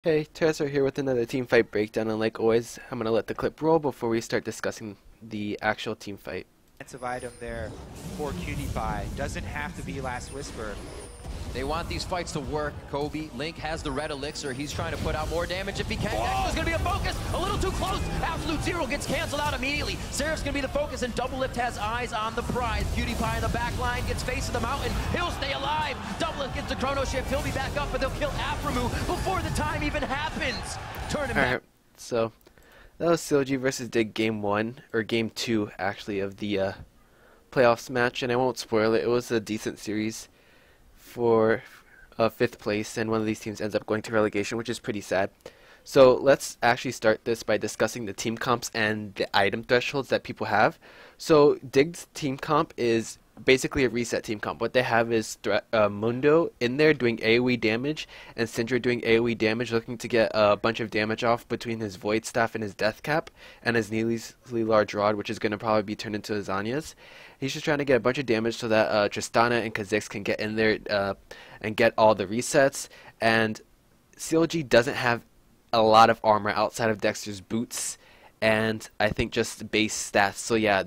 Hey, Teresa here with another team fight breakdown, and like always, I'm going to let the clip roll before we start discussing the actual team fight. Defensive item there for Cutie Pie. Doesn't have to be Last Whisper. They want these fights to work, Kobe. Link has the red elixir. He's trying to put out more damage if he can. Next is going to be a focus. A little too close. Absolute Zero gets canceled out immediately. Seraph's going to be the focus, and Double Lift has eyes on the prize. Cutie Pie in the back line gets face of the mountain. He'll stay alive. Double Lift gets the chrono shift. He'll be back up, but they'll kill Aframu before the time even happens. Turn him back. Alright, so that was CLG versus Dig Game 1, or Game 2 actually, of the playoffs match, and I won't spoil it. It was a decent series for 5th place, and one of these teams ends up going to relegation, which is pretty sad. So let's actually start this by discussing the team comps and the item thresholds that people have. So Dig's team comp is basically a reset team comp. What they have is Mundo in there doing AoE damage, and Syndra doing AoE damage, looking to get a bunch of damage off between his Void Staff and his Death Cap, and his needlessly large rod, which is going to probably be turned into Azania's. He's just trying to get a bunch of damage so that Tristana and Kha'Zix can get in there and get all the resets. And CLG doesn't have a lot of armor outside of Dexter's boots, and I think just base stats. So yeah,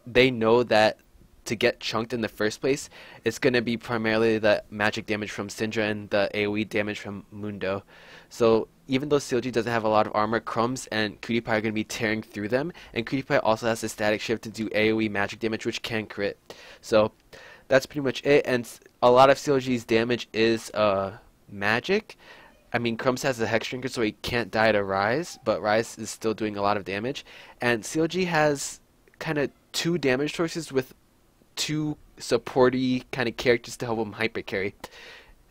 they know that to get chunked in the first place, it's going to be primarily the magic damage from Syndra and the AoE damage from Mundo. So even though CLG doesn't have a lot of armor, Crumbs and Cutie Pie are going to be tearing through them, and Cutie Pie also has the static shift to do AoE magic damage, which can crit. So that's pretty much it, and a lot of CLG's damage is magic. I mean, Crumbs has a Hex Drinker, so he can't die to Rise, but Rise is still doing a lot of damage. And CLG has kind of two damage sources with two supporty kind of characters to help him hyper carry.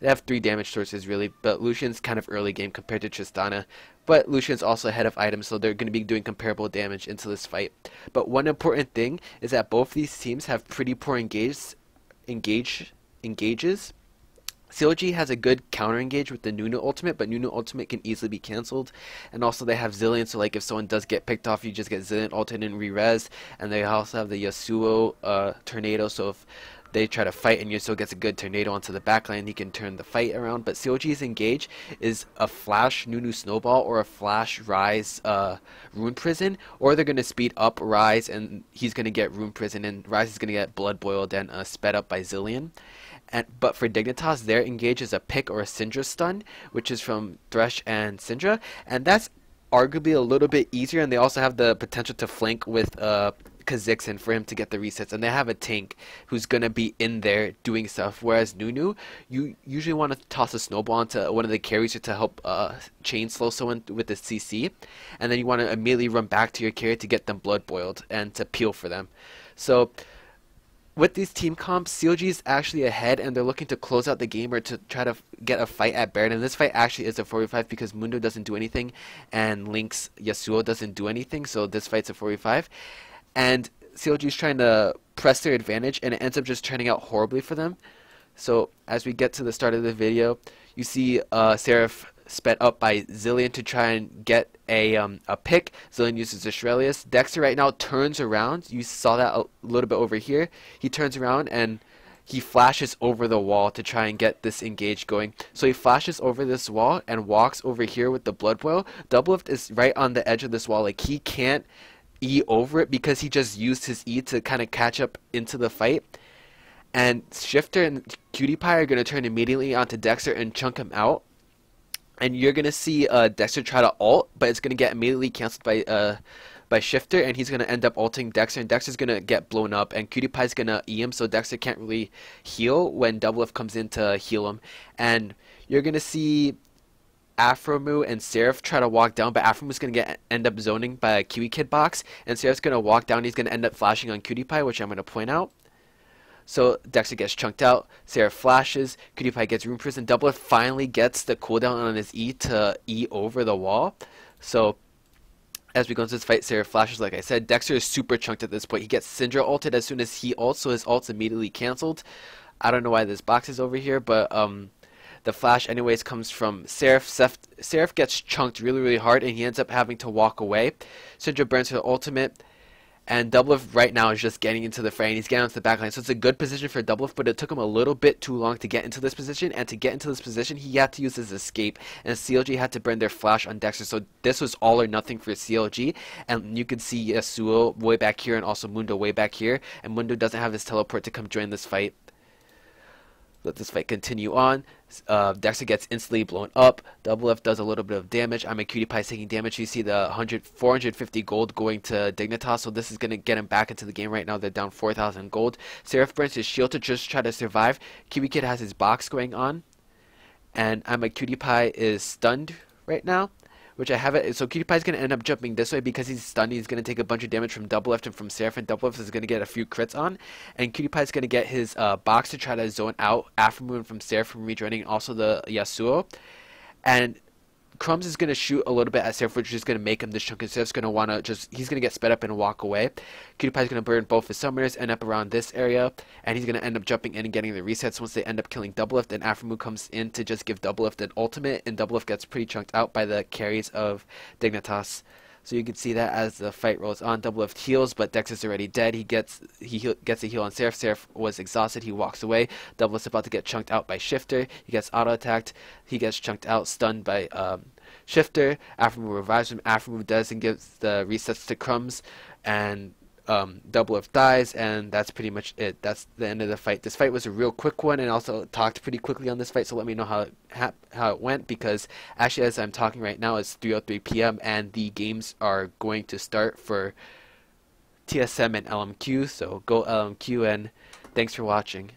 They have three damage sources really, but Lucian's kind of early game compared to Tristana. But Lucian's also ahead of items, so they're going to be doing comparable damage into this fight. But one important thing is that both these teams have pretty poor engages. CLG has a good counter engage with the Nunu ultimate, but Nunu ultimate can easily be cancelled. And also they have Zillion, so like if someone does get picked off, you just get Zillion ultimate and re-res. And they also have the Yasuo tornado, so if they try to fight and Yasuo gets a good tornado onto the backline, he can turn the fight around. But CLG's engage is a flash Nunu snowball or a flash Rise Rune Prison, or they're going to speed up Rise and he's going to get Rune Prison, and Rise is going to get blood boiled and sped up by Zillion. But for Dignitas, their engage is a pick or a Syndra stun, which is from Thresh and Syndra, and that's arguably a little bit easier, and they also have the potential to flank with Kha'Zix and for him to get the resets, and they have a tank who's going to be in there doing stuff, whereas Nunu, you usually want to toss a snowball into one of the carries to help chain slow someone with the CC, and then you want to immediately run back to your carry to get them blood boiled and to peel for them. So with these team comps, CLG is actually ahead, and they're looking to close out the game or to try to get a fight at Baron. And this fight actually is a 4v5 because Mundo doesn't do anything, and Link's Yasuo doesn't do anything, so this fight's a 4v5. And CLG is trying to press their advantage, and it ends up just turning out horribly for them. So as we get to the start of the video, you see Seraph sped up by Zillion to try and get a pick. Zillion uses Aurelius. Dexter right now turns around. You saw that a little bit over here. He turns around and he flashes over the wall to try and get this engage going. So he flashes over this wall and walks over here with the blood boil. Doublelift is right on the edge of this wall. Like, he can't E over it because he just used his E to kind of catch up into the fight. And Shifter and Cutie Pie are going to turn immediately onto Dexter and chunk him out. And you're going to see Dexter try to ult, but it's going to get immediately cancelled by Shifter, and he's going to end up ulting Dexter, and Dexter's going to get blown up, and Cutie Pie's going to E him, so Dexter can't really heal when Doublelift comes in to heal him. And you're going to see Aframu and Seraph try to walk down, but Aframu's going to end up zoning by a Kiwi Kid box, and Seraph's going to walk down, he's going to end up flashing on Cutie Pie, which I'm going to point out. So Dexter gets chunked out, Seraph flashes, Cutie Pie gets Rune Prison, Doublelift finally gets the cooldown on his E to E over the wall. So as we go into this fight, Seraph flashes like I said. Dexter is super chunked at this point. He gets Syndra ulted as soon as he ults, so his ult's immediately cancelled. I don't know why this box is over here, but the flash anyways comes from Seraph. Seraph gets chunked really hard, and he ends up having to walk away. Syndra burns her ultimate, And Doublelift right now is just getting into the fray, and he's getting onto the back line. So it's a good position for Doublelift, but it took him a little bit too long to get into this position. And to get into this position, he had to use his escape. And CLG had to burn their flash on Dexter. So this was all or nothing for CLG. And you can see Yasuo way back here and also Mundo way back here. And Mundo doesn't have his teleport to come join this fight. Let this fight continue on. Dexter gets instantly blown up. Doublelift does a little bit of damage. I'm a Cutie Pie taking damage. You see the 450 gold going to Dignitas, so this is going to get him back into the game right now. They're down 4,000 gold. Seraph burns his shield to just try to survive. Kiwi Kid has his box going on. And I'm a Cutie Pie is stunned right now, which I haven't. So Cutie Pie is going to end up jumping this way because he's stunned. He's going to take a bunch of damage from Doublelift and from Seraph, and Doublelift is going to get a few crits on. And Cutie Pie is going to get his box to try to zone out Aftermoon from Seraph from rejoining, and also the Yasuo. And Crumbs is going to shoot a little bit at Seraph, which is going to make him this chunk, and Seraph's going to want to just, he's going to get sped up and walk away. Cutie Pie is going to burn both his summoners, end up around this area, and he's going to end up jumping in and getting the resets once they end up killing Doublelift, and Aftermoon comes in to just give Doublelift an ultimate, and Doublelift gets pretty chunked out by the carries of Dignitas. So you can see that as the fight rolls on, Doublelift heals, but Dex is already dead. He gets a heal on Seraph. Seraph was exhausted. He walks away. Doublelift's about to get chunked out by Shifter. He gets auto-attacked. He gets chunked out, stunned by Shifter. Aftermoon revives him. Aftermoon does and gives the resets to Crumbs, and Doublelift dies, and that's pretty much it. That's the end of the fight. This fight was a real quick one, and also talked pretty quickly on this fight, so let me know how it went, because actually as I'm talking right now it's 3:03 p.m. and the games are going to start for TSM and LMQ, so go LMQ, and thanks for watching.